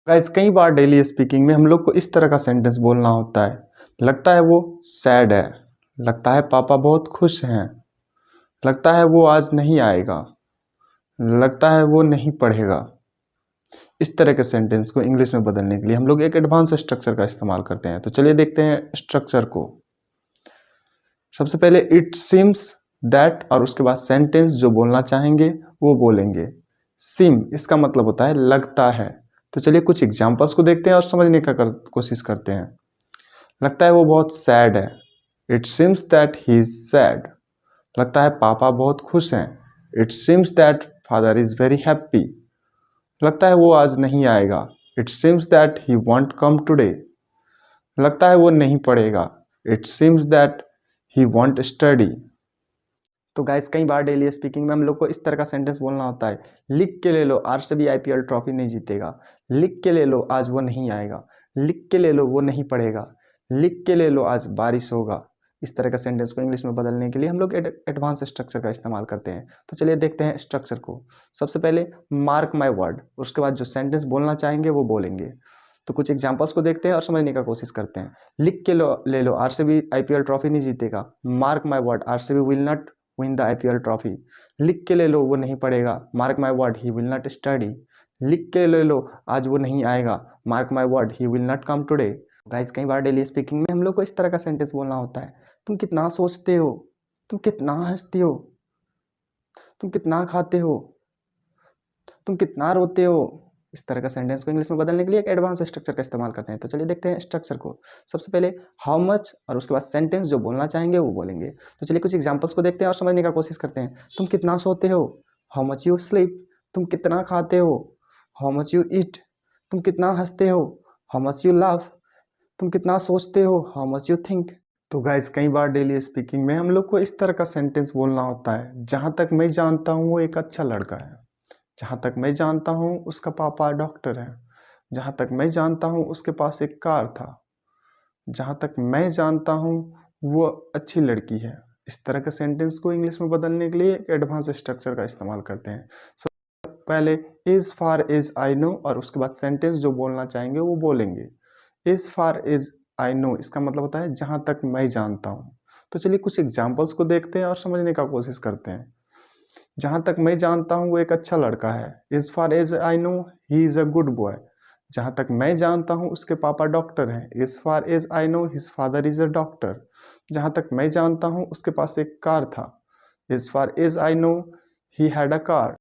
Guys कई बार daily speaking में हम लोग को इस तरह का सेंटेंस बोलना होता है। लगता है वो सैड है, लगता है पापा बहुत खुश हैं, लगता है वो आज नहीं आएगा, लगता है वो नहीं पढ़ेगा। इस तरह के सेंटेंस को इंग्लिश में बदलने के लिए हम लोग एक एडवांस स्ट्रक्चर का इस्तेमाल करते हैं। तो चलिए देखते हैं स्ट्रक्चर को। सबसे पहले इट सीम्स दैट और उसके बाद सेंटेंस जो बोलना चाहेंगे वो बोलेंगे। सीम इसका मतलब होता है लगता है। तो चलिए कुछ एग्जांपल्स को देखते हैं और समझने का कोशिश करते हैं। लगता है वो बहुत सैड है। It seems that he is sad. लगता है पापा बहुत खुश हैं। It seems that father is very happy. लगता है वो आज नहीं आएगा। It seems that he want come today. लगता है वो नहीं पढ़ेगा। It seems that he want study. तो गाइस कई बार डेली स्पीकिंग में हम लोग को इस तरह का सेंटेंस बोलना होता है। लिख के ले लो आरसीबी आईपीएल ट्रॉफी नहीं जीतेगा। लिख के ले लो आज वो नहीं आएगा। लिख के ले लो वो नहीं पढ़ेगा। लिख के ले लो आज बारिश होगा। इस तरह का सेंटेंस को इंग्लिश में बदलने के लिए हम लोग एडवांस स्ट्रक्चर का इस्तेमाल करते हैं। तो चलिए देखते हैं स्ट्रक्चर को। सबसे पहले मार्क माई वर्ड, उसके बाद जो सेंटेंस बोलना चाहेंगे वो बोलेंगे। तो कुछ एग्जाम्पल्स को देखते हैं और समझने का कोशिश करते हैं। लिख के ले लो आरसीबी आईपीएल ट्रॉफी नहीं जीतेगा। Mark my word RCB will not win the IPL trophy. लिख के ले लो वो नहीं पढ़ेगा। Mark my word he will not study. लिख के ले लो आज वो नहीं आएगा। Mark my word he will not come today. Guys कई बार डेली स्पीकिंग में हम लोग को इस तरह का सेंटेंस बोलना होता है। तुम कितना सोचते हो, तुम कितना हंसती हो, तुम कितना खाते हो, तुम कितना रोते हो। इस तरह का सेंटेंस को इंग्लिश में बदलने के लिए एक एडवांस स्ट्रक्चर का इस्तेमाल करते हैं। तो चलिए देखते हैं स्ट्रक्चर को। सबसे पहले हाउ मच और उसके बाद सेंटेंस जो बोलना चाहेंगे वो बोलेंगे। तो चलिए कुछ एग्जांपल्स को देखते हैं और समझने का कोशिश करते हैं। तुम कितना सोते हो, हाउ मच यू स्लीप। तुम कितना खाते हो, हाउ मच यू ईट। तुम कितना हंसते हो, हाउ मच यू लाफ। तुम कितना सोचते हो, हाउ मच यू थिंक। तो गाइस कई बार डेली स्पीकिंग में हम लोग को इस तरह का सेंटेंस बोलना होता है। जहाँ तक मैं जानता हूँ वो एक अच्छा लड़का है। जहाँ तक मैं जानता हूँ उसका पापा डॉक्टर है। जहाँ तक मैं जानता हूँ उसके पास एक कार था। जहाँ तक मैं जानता हूँ वो अच्छी लड़की है। इस तरह के सेंटेंस को इंग्लिश में बदलने के लिए एडवांस स्ट्रक्चर का इस्तेमाल करते हैं। पहले is far is I know और उसके बाद सेंटेंस जो बोलना चाहेंगे वो बोलेंगे। Is far is I know इसका मतलब होता है जहाँ तक मैं जानता हूँ। तो चलिए कुछ एग्जाम्पल्स को देखते हैं और समझने का कोशिश करते हैं। जहाँ तक मैं जानता हूँ वो एक अच्छा लड़का है। As far as I know he is a good boy. जहाँ तक मैं जानता हूँ उसके पापा डॉक्टर हैं। As far as I know his father is a doctor. जहाँ तक मैं जानता हूँ उसके पास एक कार था। As far as I know he had a car.